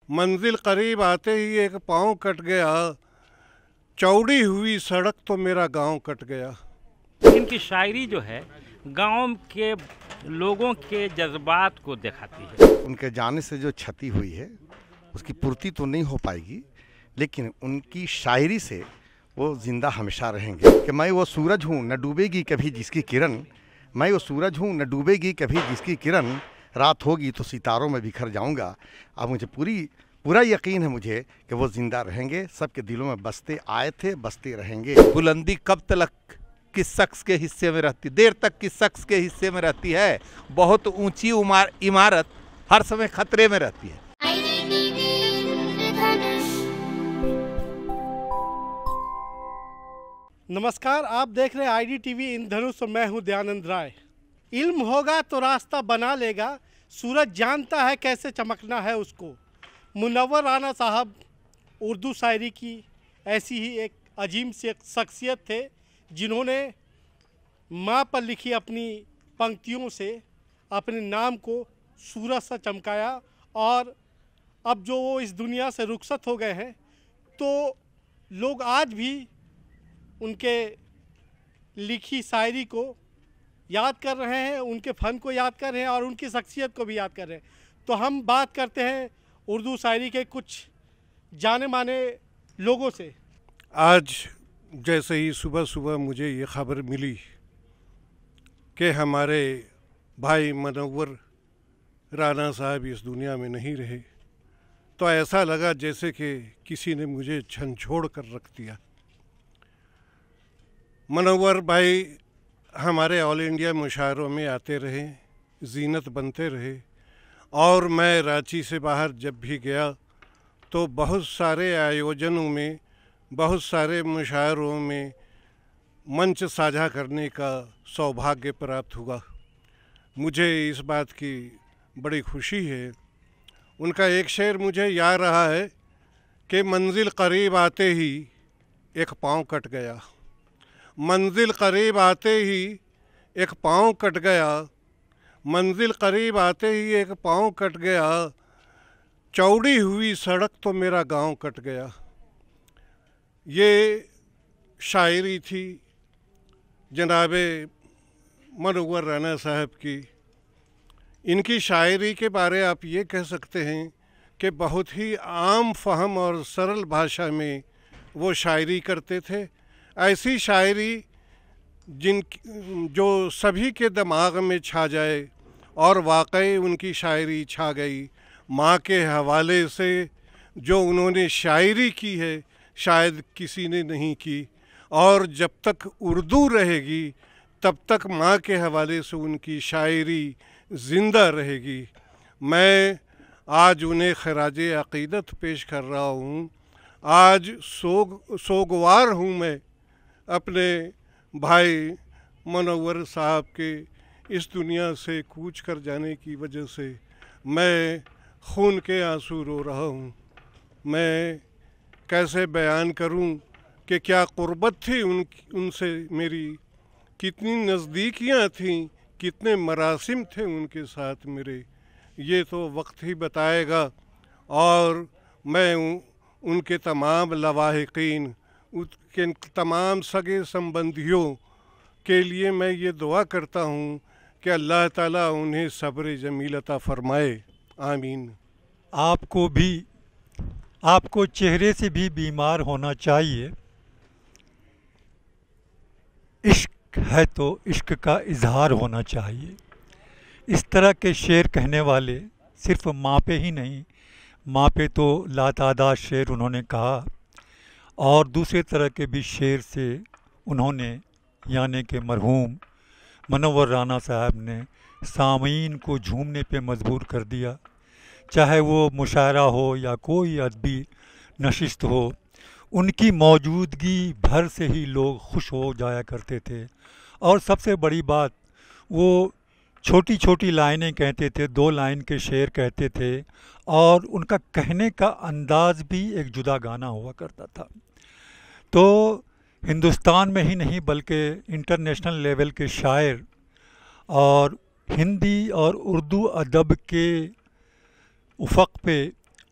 मंजिल करीब आते ही एक पाँव कट गया, चौड़ी हुई सड़क तो मेरा गांव कट गया। इनकी शायरी जो है गांव के लोगों के जज्बात को दिखाती है। उनके जाने से जो क्षति हुई है उसकी पूर्ति तो नहीं हो पाएगी, लेकिन उनकी शायरी से वो जिंदा हमेशा रहेंगे। कि मैं वो सूरज हूँ न डूबेगी कभी जिसकी किरण, मैं वो सूरज हूँ न डूबेगी कभी जिसकी किरण, रात होगी तो सितारों में बिखर जाऊंगा। अब मुझे पूरा यकीन है मुझे कि वो जिंदा रहेंगे, सबके दिलों में बसते आए थे, बसते रहेंगे। बुलंदी कब तक किस शख्स के हिस्से में रहती, देर तक किस शख्स के हिस्से में रहती है। बहुत ऊंची इमारत हर समय खतरे में रहती है। नमस्कार, आप देख रहे हैं IDTV इंद्रधनुष। मैं हूं दयानंद राय। इल्म होगा तो रास्ता बना लेगा, सूरज जानता है कैसे चमकना है उसको। मुनव्वर राना साहब उर्दू शायरी की ऐसी ही एक अजीम से शख्सियत थे, जिन्होंने माँ पर लिखी अपनी पंक्तियों से अपने नाम को सूरज सा चमकाया। और अब जो वो इस दुनिया से रुखसत हो गए हैं, तो लोग आज भी उनके लिखी शायरी को याद कर रहे हैं, उनके फ़न को याद कर रहे हैं और उनकी शख्सियत को भी याद कर रहे हैं। तो हम बात करते हैं उर्दू शायरी के कुछ जाने माने लोगों से। आज जैसे ही सुबह सुबह मुझे ये खबर मिली कि हमारे भाई मुनव्वर राना साहब इस दुनिया में नहीं रहे, तो ऐसा लगा जैसे कि किसी ने मुझे झंझोड़ कर रख दिया। मुनव्वर भाई हमारे ऑल इंडिया मुशायरों में आते रहे, जीनत बनते रहे, और मैं रांची से बाहर जब भी गया तो बहुत सारे आयोजनों में, बहुत सारे मुशायरों में मंच साझा करने का सौभाग्य प्राप्त हुआ। मुझे इस बात की बड़ी खुशी है। उनका एक शेर मुझे याद रहा है कि मंजिल करीब आते ही एक पाँव कट गया, मंजिल करीब आते ही एक पाँव कट गया, मंजिल करीब आते ही एक पाँव कट गया, चौड़ी हुई सड़क तो मेरा गांव कट गया। ये शायरी थी जनाबे मुनव्वर राना साहब की। इनकी शायरी के बारे आप ये कह सकते हैं कि बहुत ही आम फहम और सरल भाषा में वो शायरी करते थे। ऐसी शायरी जो सभी के दिमाग में छा जाए, और वाकई उनकी शायरी छा गई। माँ के हवाले से जो उन्होंने शायरी की है शायद किसी ने नहीं की, और जब तक उर्दू रहेगी तब तक माँ के हवाले से उनकी शायरी ज़िंदा रहेगी। मैं आज उन्हें खराज अक़ीदत पेश कर रहा हूँ। आज सोगवार हूँ मैं अपने भाई मुनव्वर साहब के इस दुनिया से कूच कर जाने की वजह से। मैं खून के आंसू रो रहा हूँ। मैं कैसे बयान करूँ कि क्या क़ुर्बत थी उनसे मेरी, कितनी नज़दीकियाँ थीं, कितने मरासिम थे उनके साथ मेरे, ये तो वक्त ही बताएगा। और मैं उनके तमाम लवाहिकीन, उनके तमाम सगे संबंधियों के लिए मैं ये दुआ करता हूँ कि अल्लाह ताला उन्हें सब्र जमील अता फरमाए। आमीन। आपको चेहरे से भी बीमार होना चाहिए। इश्क है तो इश्क का इजहार होना चाहिए। इस तरह के शेर कहने वाले सिर्फ माँ पे ही नहीं, माँ पे तो लातादाद शेर उन्होंने कहा, और दूसरे तरह के भी शेर से उन्होंने, यानी कि मरहूम मुनव्वर राना साहब ने, सामीन को झूमने पे मजबूर कर दिया। चाहे वो मुशायरा हो या कोई अदबी नशिस्त हो, उनकी मौजूदगी भर से ही लोग खुश हो जाया करते थे। और सबसे बड़ी बात, वो छोटी छोटी लाइनें कहते थे, 2 लाइन के शेर कहते थे, और उनका कहने का अंदाज़ भी एक जुदा गाना हुआ करता था। तो हिंदुस्तान में ही नहीं बल्कि इंटरनेशनल लेवल के शायर और हिंदी और उर्दू अदब के उफ़क़ पे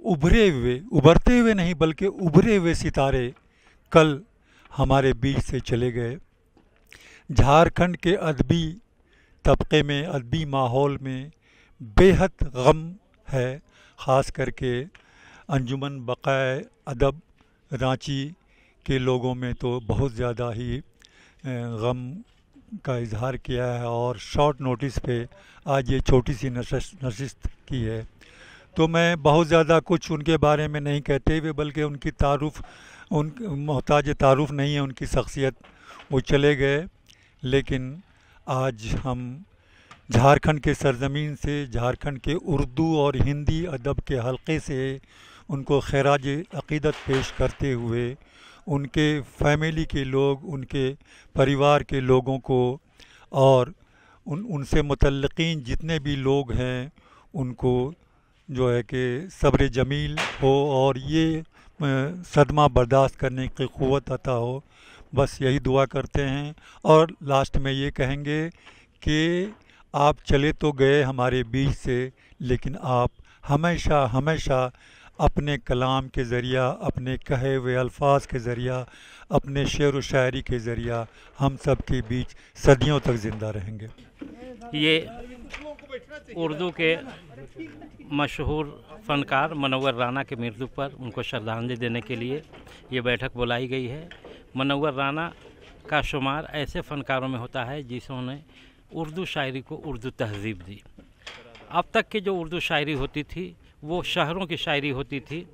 उभरते हुए नहीं बल्कि उभरे हुए सितारे कल हमारे बीच से चले गए। झारखंड के अदबी तबके में, अदबी माहौल में बेहद गम है। ख़ास करके अंजुमन बक़ाए अदब रांची के लोगों में तो बहुत ज़्यादा ही गम का इजहार किया है और शॉर्ट नोटिस पे आज ये छोटी सी नशिस्त की है। तो मैं बहुत ज़्यादा कुछ उनके बारे में नहीं कहते हुए बल्कि उनकी तारुफ़ मोहताज तारुफ़ नहीं है उनकी शख्सियत, वो चले गए। लेकिन आज हम झारखंड के सरज़मीन से, झारखंड के उर्दू और हिंदी अदब के हलक़े से उनको खैराज अक़ीदत पेश करते हुए उनके फैमिली के लोग, उनके परिवार के लोगों को और उनसे मुतल्लिक़ीन जितने भी लोग हैं उनको जो है कि सब्र जमील हो और ये सदमा बर्दाश्त करने की क़ुव्वत अता हो, बस यही दुआ करते हैं। और लास्ट में ये कहेंगे कि आप चले तो गए हमारे बीच से, लेकिन आप हमेशा हमेशा अपने कलाम के ज़रिया, अपने कहे हुए अल्फाज के ज़रिया, अपने शेर व शायरी के ज़रिया हम सब के बीच सदियों तक ज़िंदा रहेंगे। ये उर्दू के मशहूर फ़नकार मनव्वर राना के मृत्यु पर उनको श्रद्धांजलि देने के लिए ये बैठक बुलाई गई है। मनव्वर राना का शुमार ऐसे फ़नकारों में होता है जिन्होंने उर्दू शायरी को उर्दू तहज़ीब दी। अब तक की जो उर्दू शायरी होती थी वो शहरों की शायरी होती थी,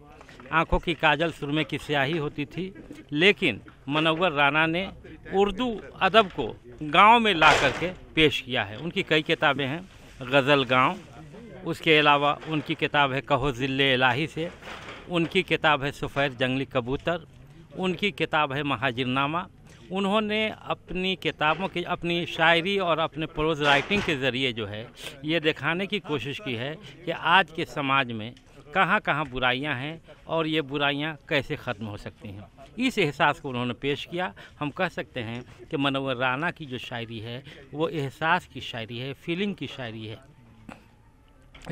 आँखों की काजल सुरमे की स्याही होती थी, लेकिन मनव्वर राना ने उर्दू अदब को गांव में ला करके पेश किया है। उनकी कई किताबें हैं, गज़ल गांव, उसके अलावा उनकी किताब है कहो ज़िल्ले इलाही से, उनकी किताब है सफ़ेद जंगली कबूतर, उनकी किताब है महाजिरनामा। उन्होंने अपनी किताबों की, अपनी शायरी और अपने प्रोज़ राइटिंग के ज़रिए जो है ये दिखाने की कोशिश की है कि आज के समाज में कहाँ कहाँ बुराइयां हैं और ये बुराइयां कैसे ख़त्म हो सकती हैं। इस एहसास को उन्होंने पेश किया। हम कह सकते हैं कि मनव्वर राना की जो शायरी है वो एहसास की शायरी है, फीलिंग की शायरी है,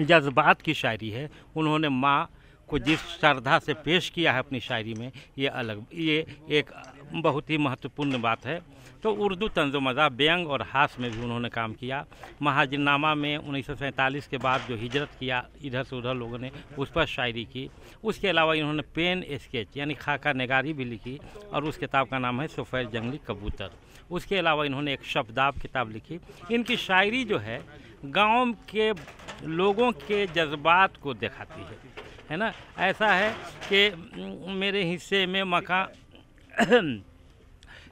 जज्बात की शायरी है। उन्होंने माँ को जिस श्रद्धा से पेश किया है अपनी शायरी में, ये एक बहुत ही महत्वपूर्ण बात है। तो उर्दू तंज़ो मज़ाह, व्यंग और हास्य में भी उन्होंने काम किया। महाजिरनामा में 1947 के बाद जो हिजरत किया, इधर से उधर लोगों ने उस पर शायरी की। उसके अलावा इन्होंने पेन स्केच यानी खाका नगारी भी लिखी और उस किताब का नाम है सफ़ेद जंगली कबूतर। उसके अलावा इन्होंने एक शब्दाब किताब लिखी। इनकी शायरी जो है गाँव के लोगों के जज्बात को दिखाती है ना। ऐसा है कि मेरे हिस्से में मकान,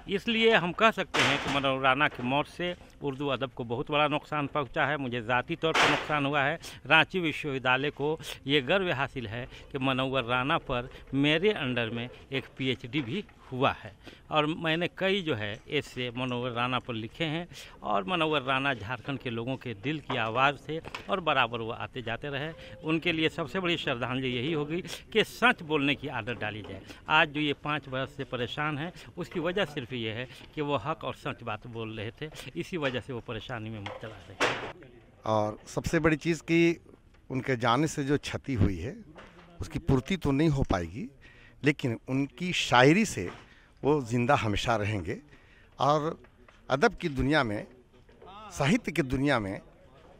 इसलिए हम कह सकते हैं कि मनव्वर राना की मौत से उर्दू अदब को बहुत बड़ा नुकसान पहुंचा है। मुझे ज़ाती तौर पर नुकसान हुआ है। रांची विश्वविद्यालय को ये गर्व हासिल है कि मनव्वर राना पर मेरे अंडर में एक पीएचडी भी हुआ है और मैंने कई जो है ऐसे मनव्वर राना पर लिखे हैं। और मनव्वर राना झारखंड के लोगों के दिल की आवाज़ थे और बराबर वो आते जाते रहे। उनके लिए सबसे बड़ी श्रद्धांजलि यही होगी कि सच बोलने की आदत डाली जाए। आज जो ये 5 वर्ष से परेशान हैं उसकी वजह सिर्फ ये है कि वो हक और सच बात बोल रहे थे, इसी वजह से वो परेशानी में मुब्तला रहे। और सबसे बड़ी चीज़ कि उनके जाने से जो क्षति हुई है उसकी पूर्ति तो नहीं हो पाएगी, लेकिन उनकी शायरी से वो ज़िंदा हमेशा रहेंगे। और अदब की दुनिया में, साहित्य की दुनिया में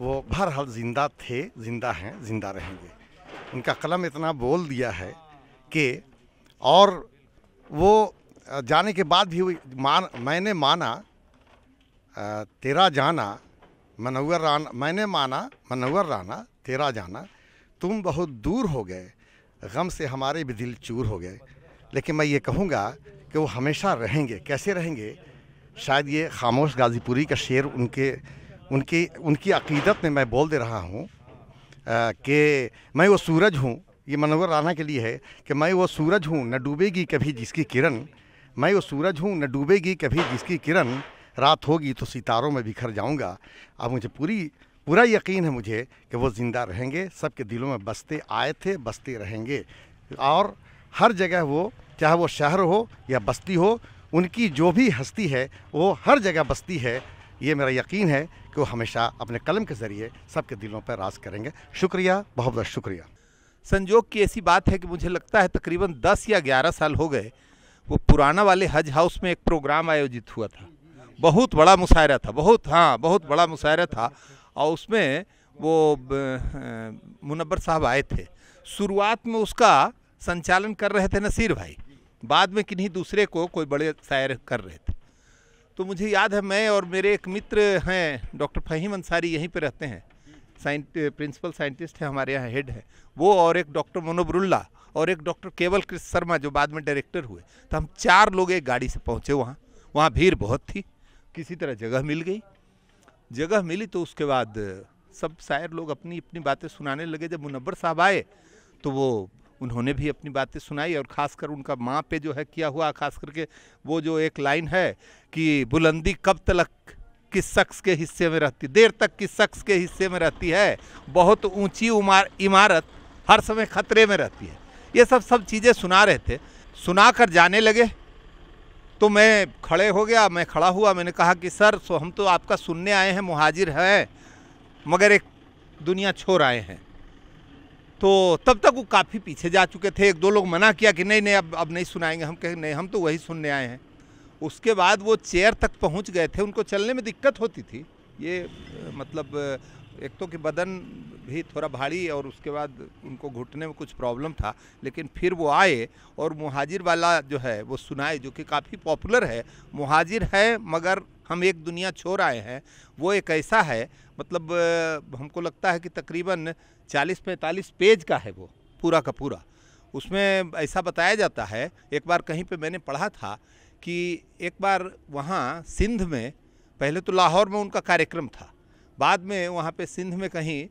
वो बहरहाल ज़िंदा थे, ज़िंदा हैं, ज़िंदा रहेंगे। उनका कलम इतना बोल दिया है कि, और वो जाने के बाद भी मैंने माना तेरा जाना मनव्वर राना, मैंने माना मनव्वर राना तेरा जाना, तुम बहुत दूर हो गए, गम से हमारे भी दिल चूर हो गए। लेकिन मैं ये कहूँगा कि वो हमेशा रहेंगे। कैसे रहेंगे? शायद ये खामोश गाज़ीपुरी का शेर उनकी अक़ीदत में मैं बोल दे रहा हूँ कि मैं वो सूरज हूँ। ये मनव्वर राना के लिए है कि मैं वो सूरज हूँ न डूबेगी कभी जिसकी किरण, मैं वो सूरज हूँ न डूबेगी कभी जिसकी किरण, रात होगी तो सितारों में बिखर जाऊँगा। अब मुझे पूरा यकीन है मुझे कि वो ज़िंदा रहेंगे, सबके दिलों में बसते आए थे, बसते रहेंगे। और हर जगह वो, चाहे वो शहर हो या बस्ती हो, उनकी जो भी हस्ती है वो हर जगह बसती है। ये मेरा यकीन है कि वो हमेशा अपने कलम के ज़रिए सबके दिलों पर राज करेंगे। शुक्रिया, बहुत बहुत शुक्रिया। संजोग की ऐसी बात है कि मुझे लगता है तकरीबन 10 या 11 साल हो गए, वो पुराना वाले हज हाउस में एक प्रोग्राम आयोजित हुआ था। बहुत बड़ा मुशायरा था, बहुत बड़ा मुशायरा था। और उसमें वो मुनव्वर साहब आए थे। शुरुआत में उसका संचालन कर रहे थे नसीर भाई, बाद में किन्हीं दूसरे को कोई बड़े शायर कर रहे थे। तो मुझे याद है, मैं और मेरे एक मित्र हैं डॉक्टर फ़हीम अंसारी, यहीं पे रहते हैं, प्रिंसिपल साइंटिस्ट है हमारे यहाँ, हेड है वो, और एक डॉक्टर मनोबरुल्ला और एक डॉक्टर केवल कृष्ण शर्मा जो बाद में डायरेक्टर हुए। तो हम 4 लोग एक गाड़ी से पहुँचे वहाँ भीड़ बहुत थी। किसी तरह जगह मिल गई। जगह मिली तो उसके बाद सब शायर लोग अपनी अपनी बातें सुनाने लगे। जब मुनव्वर साहब आए तो उन्होंने भी अपनी बातें सुनाई, और ख़ासकर उनका माँ पे जो है किया हुआ, खास करके वो जो एक लाइन है कि बुलंदी कब तक किस शख्स के हिस्से में रहती, देर तक किस शख्स के हिस्से में रहती है, बहुत ऊंची इमारत हर समय खतरे में रहती है। ये सब चीज़ें सुना रहे थे। सुना कर जाने लगे तो मैं खड़े हो गया, मैं खड़ा हुआ, मैंने कहा कि सर हम तो आपका सुनने आए हैं, मुहाजिर हैं, मगर एक दुनिया छोड़ आए हैं। तो तब तक वो काफ़ी पीछे जा चुके थे। 1-2 लोग मना किया कि नहीं अब नहीं सुनाएंगे। हम कहे नहीं, हम तो वही सुनने आए हैं। उसके बाद वो चेयर तक पहुंच गए थे। उनको चलने में दिक्कत होती थी, ये मतलब एक तो कि बदन भी थोड़ा भारी, और उसके बाद उनको घुटने में कुछ प्रॉब्लम था। लेकिन फिर वो आए और मुहाजिर वाला जो है वो सुनाए, जो कि काफ़ी पॉपुलर है। मुहाजिर है मगर हम एक दुनिया छोड़ आए हैं। वो एक ऐसा है, मतलब हमको लगता है कि तकरीबन 40-45 पेज का है वो पूरा का पूरा। उसमें ऐसा बताया जाता है, एक बार कहीं पे मैंने पढ़ा था कि एक बार वहाँ सिंध में, पहले तो लाहौर में उनका कार्यक्रम था, बाद में वहाँ पे सिंध में कहीं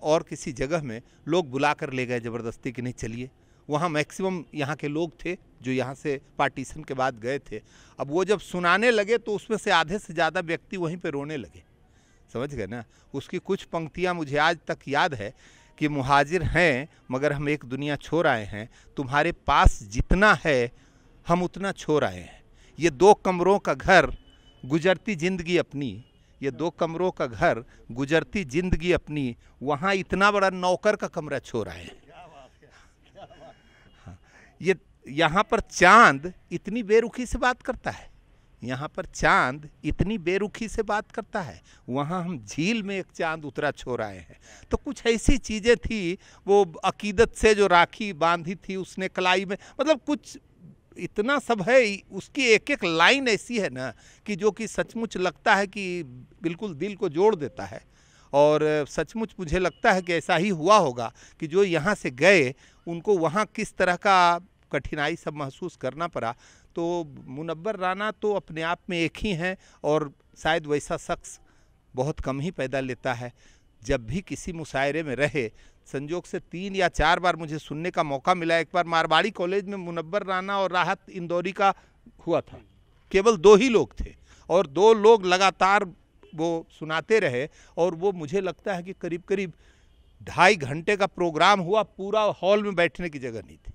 और किसी जगह में लोग बुला कर ले गए ज़बरदस्ती कि नहीं चलिए। वहाँ मैक्सिमम यहाँ के लोग थे जो यहाँ से पार्टीशन के बाद गए थे। अब वो जब सुनाने लगे तो उसमें से आधे से ज़्यादा व्यक्ति वहीं पे रोने लगे, समझ गए ना। उसकी कुछ पंक्तियाँ मुझे आज तक याद है कि मुहाजिर हैं मगर हम एक दुनिया छोड़ आए हैं, तुम्हारे पास जितना है हम उतना छोड़ आए हैं। ये 2 कमरों का घर गुजरती ज़िंदगी अपनी, ये 2 कमरों का घर गुजरती ज़िंदगी अपनी, वहाँ इतना बड़ा नौकर का कमरा छोड़ आए हैं। ये यहाँ पर चांद इतनी बेरुखी से बात करता है, यहाँ पर चांद इतनी बेरुखी से बात करता है, वहाँ हम झील में एक चांद उतरा छोड़ आए हैं। तो कुछ ऐसी चीज़ें थी, वो अकीदत से जो राखी बांधी थी उसने कलाई में, मतलब कुछ इतना सब है। उसकी एक एक लाइन ऐसी है ना कि जो कि सचमुच लगता है कि बिल्कुल दिल को जोड़ देता है। और सचमुच मुझे लगता है कि ऐसा ही हुआ होगा कि जो यहाँ से गए उनको वहाँ किस तरह का कठिनाई सब महसूस करना पड़ा। तो मुनव्वर राना तो अपने आप में एक ही हैं, और शायद वैसा शख्स बहुत कम ही पैदा लेता है। जब भी किसी मुशायरे में रहे, संजोग से 3 या 4 बार मुझे सुनने का मौका मिला। एक बार मारवाड़ी कॉलेज में मुनव्वर राना और राहत इंदौरी का हुआ था, केवल 2 ही लोग थे, और 2 लोग लगातार वो सुनाते रहे। और वो मुझे लगता है कि करीब करीब 2.5 घंटे का प्रोग्राम हुआ, पूरा हॉल में बैठने की जगह नहीं थी।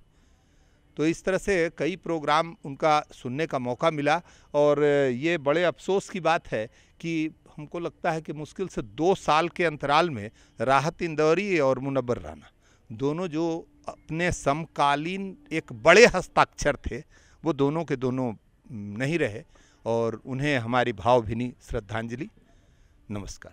तो इस तरह से कई प्रोग्राम उनका सुनने का मौका मिला। और ये बड़े अफसोस की बात है कि हमको लगता है कि मुश्किल से 2 साल के अंतराल में राहत इंदौरी और मुनव्वर राना दोनों जो अपने समकालीन एक बड़े हस्ताक्षर थे, वो दोनों के दोनों नहीं रहे। और उन्हें हमारी भावभीनी श्रद्धांजलि। नमस्कार।